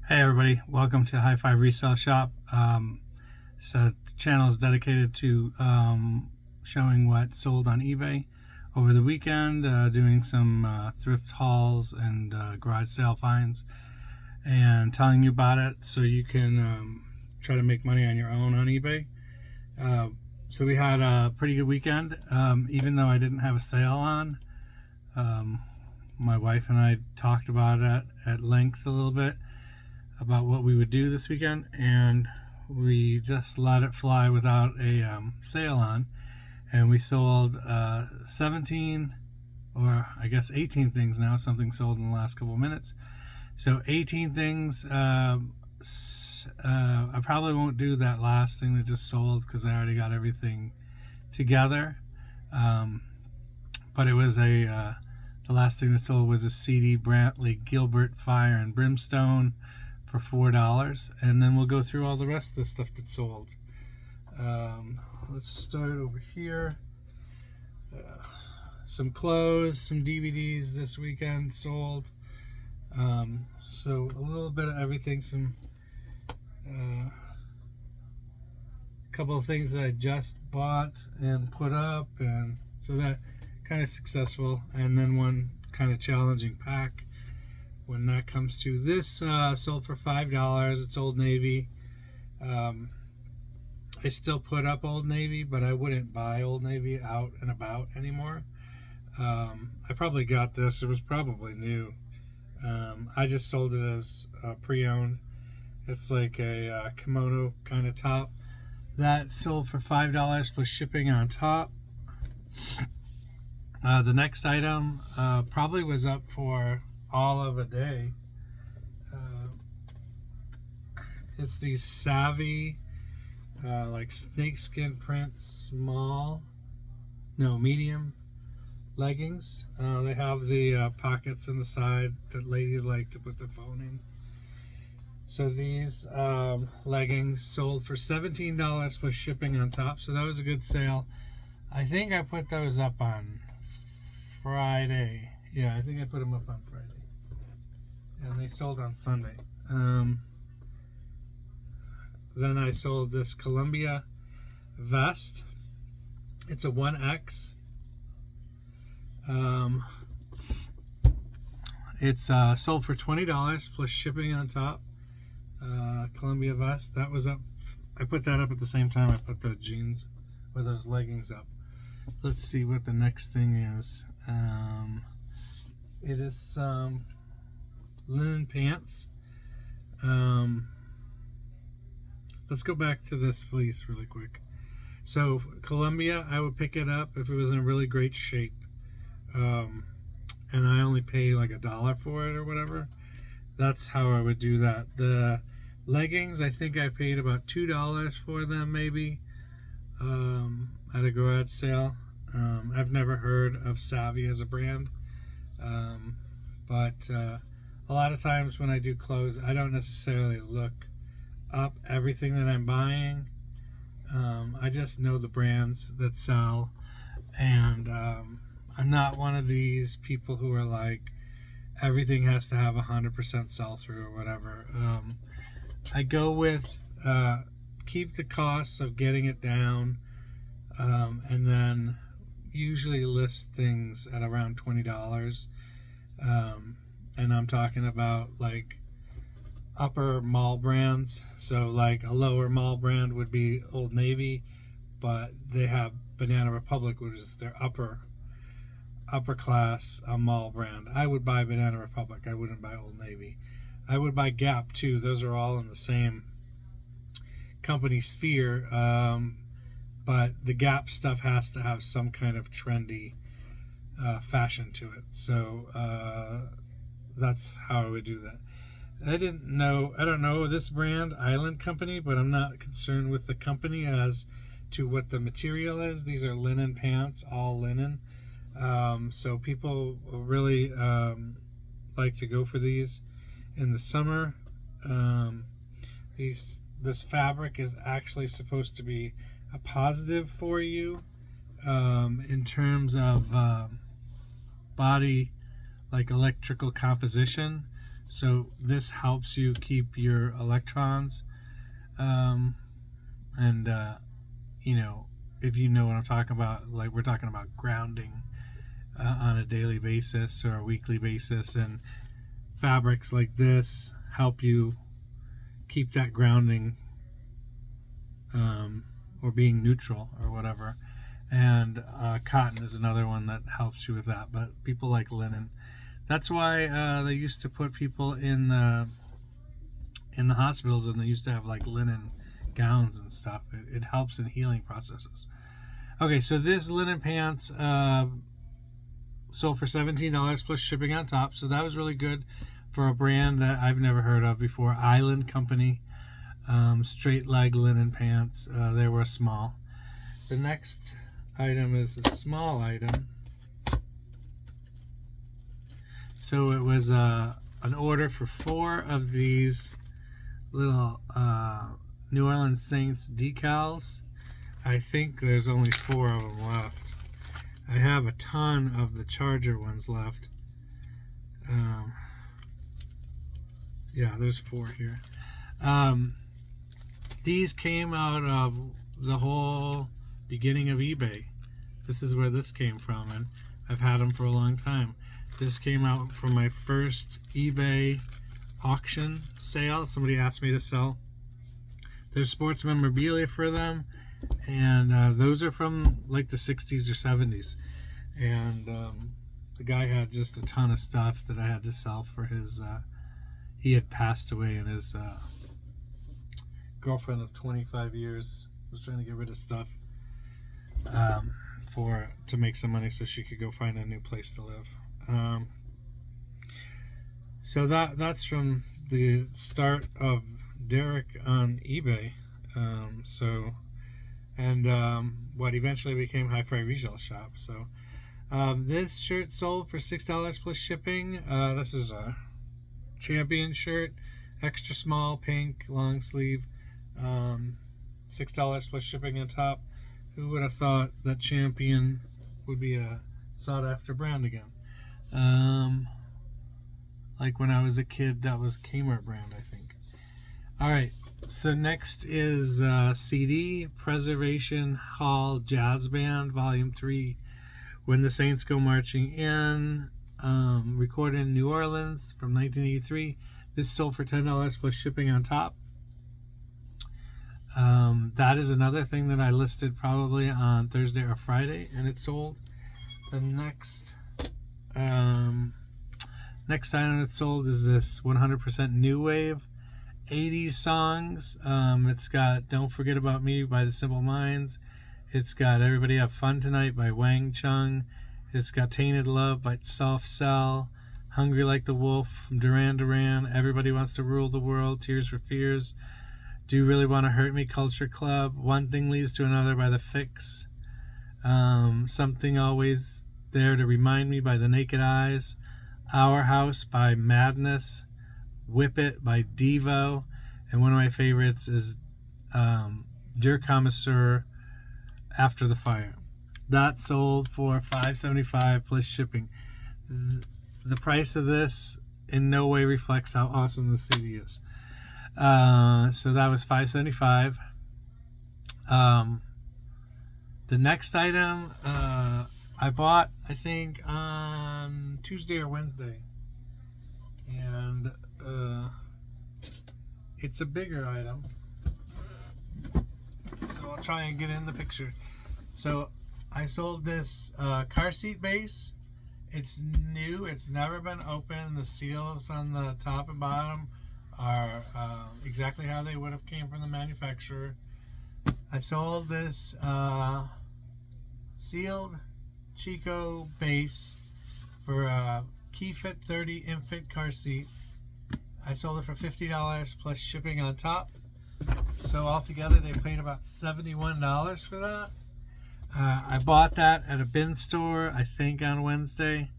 Hey everybody, welcome to High Five Resale Shop. So the channel is dedicated to showing what sold on eBay over the weekend, doing some thrift hauls and garage sale finds, and telling you about it so you can try to make money on your own on eBay. So we had a pretty good weekend, even though I didn't have a sale on. My wife and I talked about it at length a little bit about what we would do this weekend, and we just let it fly without a sale on, and we sold 17, or I guess 18 things now. Something sold in the last couple of minutes, so 18 things. I probably won't do that last thing that just sold because I already got everything together, but it was the last thing that sold was a C.D. Brantley Gilbert Fire and Brimstone for $4, and then we'll go through all the rest of the stuff that sold. Let's start over here. Some clothes, some DVDs this weekend sold. So a little bit of everything. Some couple of things that I just bought and put up, and so that kind of successful. And then one kind of challenging pack when that comes to this. Sold for $5. It's Old Navy. I still put up Old Navy, but I wouldn't buy Old Navy out and about anymore. I probably got this, it was probably new. I just sold it as pre-owned. It's like a kimono kind of top that sold for $5 plus shipping on top. The next item probably was up for all of a day. It's these Savvy like snakeskin print medium leggings. They have the pockets in the side that ladies like to put their phone in. So these leggings sold for $17 plus shipping on top, so that was a good sale. I think I put those up on Friday. Yeah, I think I put them up on Friday. And they sold on Sunday. Then I sold this Columbia vest. It's a 1X. It's sold for $20 plus shipping on top. Columbia vest. That was up. I put that up at the same time I put the jeans or those leggings up. Let's see what the next thing is. It is some linen pants. Let's go back to this fleece really quick. So Columbia, I would pick it up if it was in a really great shape, and I only pay like $1 for it or whatever. That's how I would do that. The leggings, I think I paid about $2 for them, maybe, at a garage sale. I've never heard of Savvy as a brand, but a lot of times when I do clothes, I don't necessarily look up everything that I'm buying. I just know the brands that sell, and I'm not one of these people who are like everything has to have 100% sell through or whatever. I go with keep the costs of getting it down, and then usually list things at around $20, and I'm talking about like upper mall brands. So like a lower mall brand would be Old Navy, but they have Banana Republic, which is their upper class mall brand. I would buy Banana Republic. I wouldn't buy Old Navy. I would buy Gap too. Those are all in the same company sphere, but the Gap stuff has to have some kind of trendy fashion to it. So that's how I would do that. I don't know this brand, Island Company, but I'm not concerned with the company as to what the material is. These are linen pants, all linen. So people really like to go for these in the summer. This fabric is actually supposed to be a positive for you in terms of body, like electrical composition. So this helps you keep your electrons, and you know, if you know what I'm talking about, like we're talking about grounding on a daily basis or a weekly basis, and fabrics like this help you keep that grounding, or being neutral or whatever. And cotton is another one that helps you with that, but people like linen. That's why they used to put people in the hospitals, and they used to have like linen gowns and stuff. It helps in healing processes. Okay, so this linen pants sold for $17 plus shipping on top. So that was really good for a brand that I've never heard of before. Island Company, straight leg linen pants. They were small. The next item is a small item. So it was an order for 4 of these little New Orleans Saints decals. I think there's only 4 of them left. I have a ton of the Charger ones left. Yeah, there's 4 here. These came out of the whole beginning of eBay. This is where this came from, and I've had them for a long time. This came out from my first eBay auction sale. Somebody asked me to sell their sports memorabilia for them, and those are from like the 60s or 70s. And the guy had just a ton of stuff that I had to sell for his he had passed away, and his girlfriend of 25 years was trying to get rid of stuff to make some money so she could go find a new place to live. So that's from the start of Derek on eBay. What eventually became Hi-Fi Retail Shop. So this shirt sold for $6 plus shipping. This is a Champion shirt, extra small, pink, long sleeve. $6 plus shipping on top. Who would have thought that Champion would be a sought after brand again? Like when I was a kid, that was Kmart brand, I think. Alright, so next is CD, Preservation Hall Jazz Band, Volume 3, When the Saints Go Marching In, recorded in New Orleans from 1983. This sold for $10 plus shipping on top. That is another thing that I listed probably on Thursday or Friday, and it sold. The next item that sold is this 100% New Wave 80s songs. It's got Don't Forget About Me by the Simple Minds. It's got Everybody Have Fun Tonight by Wang Chung. It's got Tainted Love by Soft Cell. Hungry Like the Wolf from Duran Duran. Everybody Wants to Rule the World, Tears for Fears. Do You Really Want to Hurt Me, Culture Club. One Thing Leads to Another by The Fix. Something Always There to Remind Me by The Naked Eyes. Our House by Madness. Whip It by Devo. And one of my favorites is Dear Connoisseur, After the Fire. That sold for $5.75 plus shipping. The price of this in no way reflects how awesome the CD is. So that was $5.75. The next item I bought, I think, on Tuesday or Wednesday. And it's a bigger item. So I'll try and get in the picture. So I sold this car seat base. It's new. It's never been opened. The seals on the top and bottom are exactly how they would have came from the manufacturer. I sold this sealed Chico base for a KeyFit 30 infant car seat. I sold it for $50 plus shipping on top. So altogether they paid about $71 for that. I bought that at a bin store, I think on Wednesday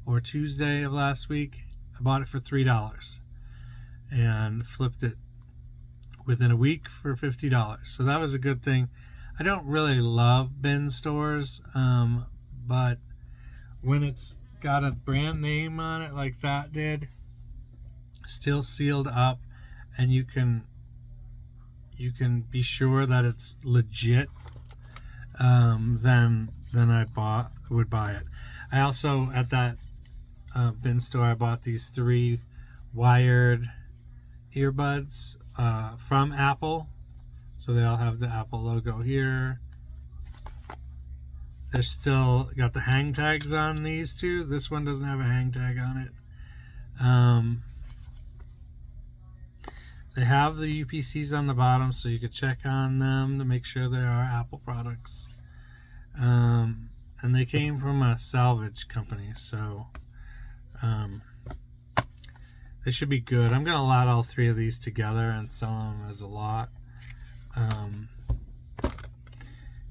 or Tuesday of last week. I bought it for $3 and flipped it within a week for $50. So that was a good thing. I don't really love bin stores, but when it's got a brand name on it like that did, still sealed up, and you can be sure that it's legit, then I would buy it. I also, at that bin store, I bought these 3 wired earbuds from Apple. So they all have the Apple logo here. They're still got the hang tags on these two. This one doesn't have a hang tag on it. They have the UPCs on the bottom, so you could check on them to make sure they are Apple products. And they came from a salvage company, so they should be good. I'm gonna lot all 3 of these together and sell them as a lot,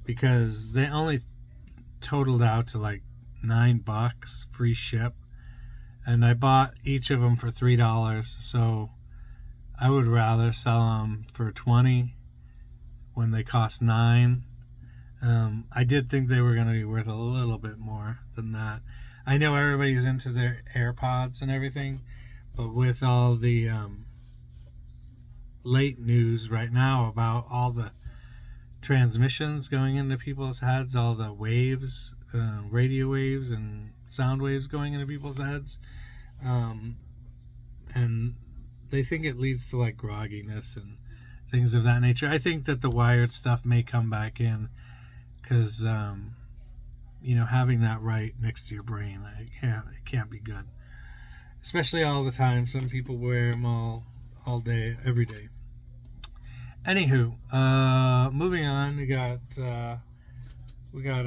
because they only totaled out to like $9 free ship, and I bought each of them for $3, so I would rather sell them for $20 when they cost $9. I did think they were going to be worth a little bit more than that. I know everybody's into their AirPods and everything, but with all the late news right now about all the transmissions going into people's heads, all the waves, radio waves and sound waves going into people's heads, and they think it leads to like grogginess and things of that nature. I think that the wired stuff may come back in, because having that right next to your brain, it can't be good, especially all the time. Some people wear them all day, every day. Anywho, moving on, we got a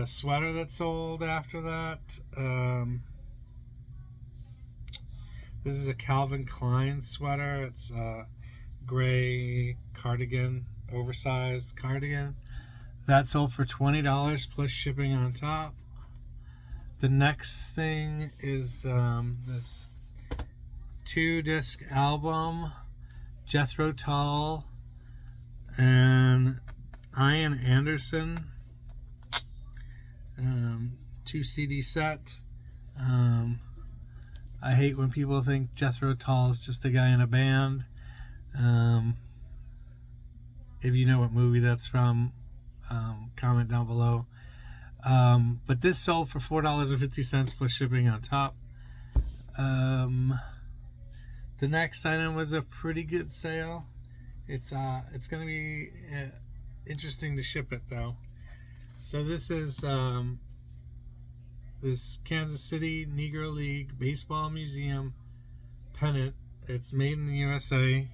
sweater that sold after that. This is a Calvin Klein sweater. It's a gray cardigan, oversized cardigan. That sold for $20 plus shipping on top. The next thing is this 2-disc album, Jethro Tull and Ian Anderson, 2 CD set. I hate when people think Jethro Tull is just a guy in a band. If you know what movie that's from, comment down below. But this sold for $4.50 plus shipping on top. The next item was a pretty good sale. It's going to be interesting to ship it though. So this is this Kansas City Negro League Baseball Museum pennant. It's made in the USA.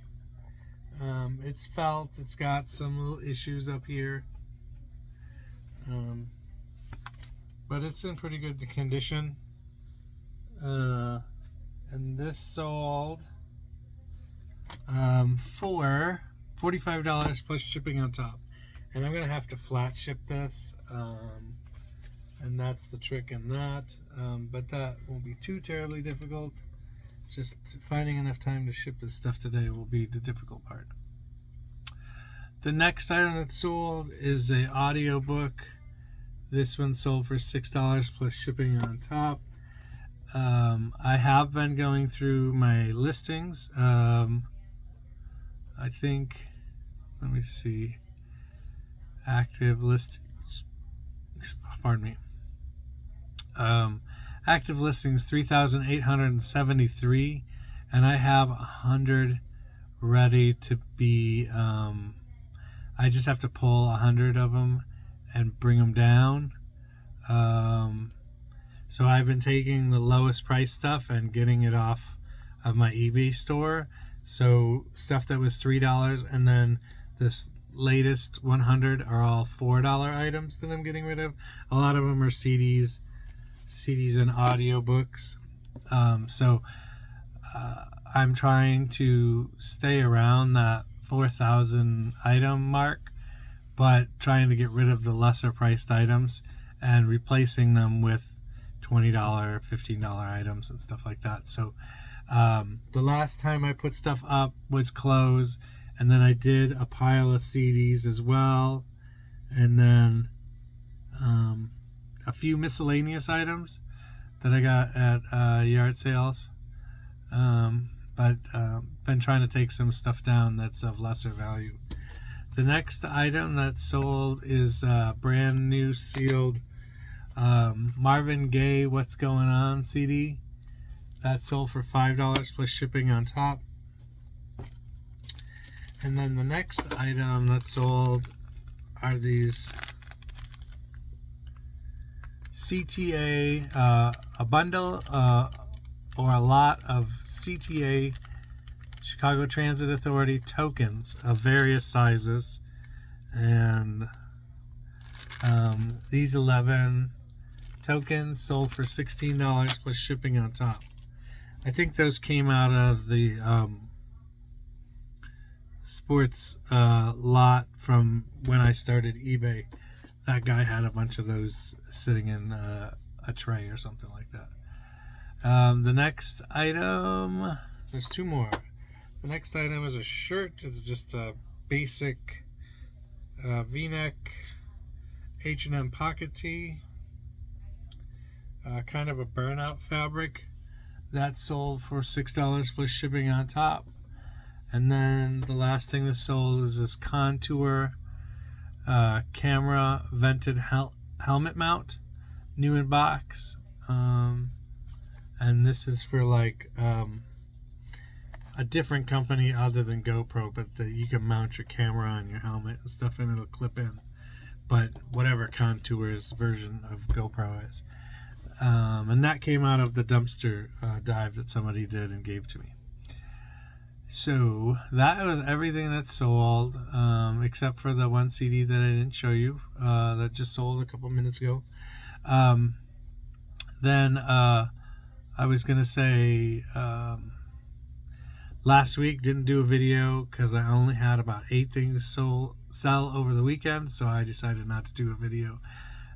It's felt. It's got some little issues up here, but it's in pretty good condition. And this sold for $45 plus shipping on top. And I'm gonna have to flat ship this, and that's the trick in that. But that won't be too terribly difficult. Just finding enough time to ship this stuff today will be the difficult part. The next item that sold is an audiobook. This one sold for $6 plus shipping on top. I have been going through my listings. I think, let me see, active listings, pardon me. Active listings 3,873, and I have 100 ready to be, I just have to pull 100 of them and bring them down. So I've been taking the lowest price stuff and getting it off of my eBay store. So stuff that was $3, and then this latest 100 are all $4 items that I'm getting rid of. A lot of them are CDs and audiobooks. So I'm trying to stay around that 4,000 item mark, but trying to get rid of the lesser priced items and replacing them with $20, $15 items and stuff like that. So the last time I put stuff up was clothes, and then I did a pile of CDs as well, and then a few miscellaneous items that I got at yard sales. but been trying to take some stuff down that's of lesser value. The next item that's sold is a brand new sealed Marvin Gaye What's Going On CD. That's sold for $5 plus shipping on top. And then the next item that's sold are these CTA, a bundle or a lot of CTA, Chicago Transit Authority tokens of various sizes. And these 11 tokens sold for $16 plus shipping on top. I think those came out of the sports lot from when I started eBay. That guy had a bunch of those sitting in a tray or something like that. The next item, there's two more. The next item is a shirt. It's just a basic V-neck H&M pocket tee, kind of a burnout fabric. That's sold for $6 plus shipping on top. And then the last thing that's sold is this Contour camera vented helmet mount, new in box. And this is for like a different company other than GoPro, but you can mount your camera on your helmet and stuff and it'll clip in. But whatever Contour's version of GoPro is. And that came out of the dumpster dive that somebody did and gave to me. So that was everything that sold, except for the one CD that I didn't show you, that just sold a couple minutes ago. Then I was going to say, last week didn't do a video because I only had about 8 things sell over the weekend, so I decided not to do a video.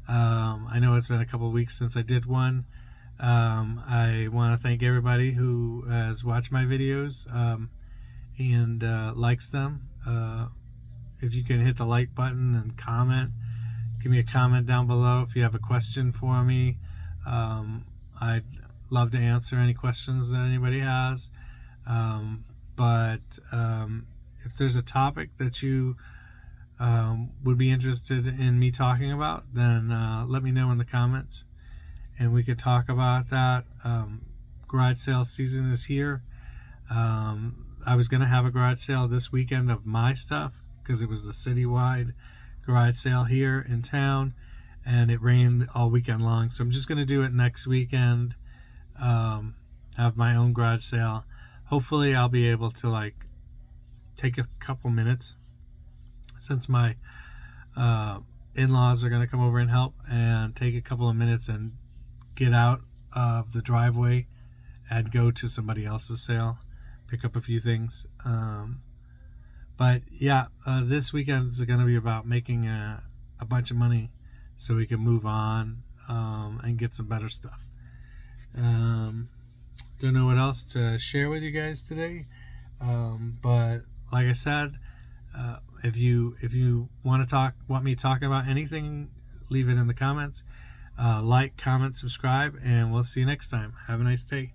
I know it's been a couple of weeks since I did one. I want to thank everybody who has watched my videos and likes them. If you can hit the like button and comment, give me a comment down below if you have a question for me. I'd love to answer any questions that anybody has. But if there's a topic that you would be interested in me talking about, then let me know in the comments and we could talk about that. Garage sale season is here. I was going to have a garage sale this weekend of my stuff because it was the citywide garage sale here in town and it rained all weekend long, so I'm just going to do it next weekend. Have my own garage sale. Hopefully I'll be able to like take a couple minutes since my in-laws are going to come over and help, and take a couple of minutes and get out of the driveway and go to somebody else's sale, pick up a few things. But yeah, this weekend is going to be about making a bunch of money so we can move on and get some better stuff. Don't know what else to share with you guys today, but like I said, if you want me talking about anything, leave it in the comments. Like, comment, subscribe, and we'll see you next time. Have a nice day.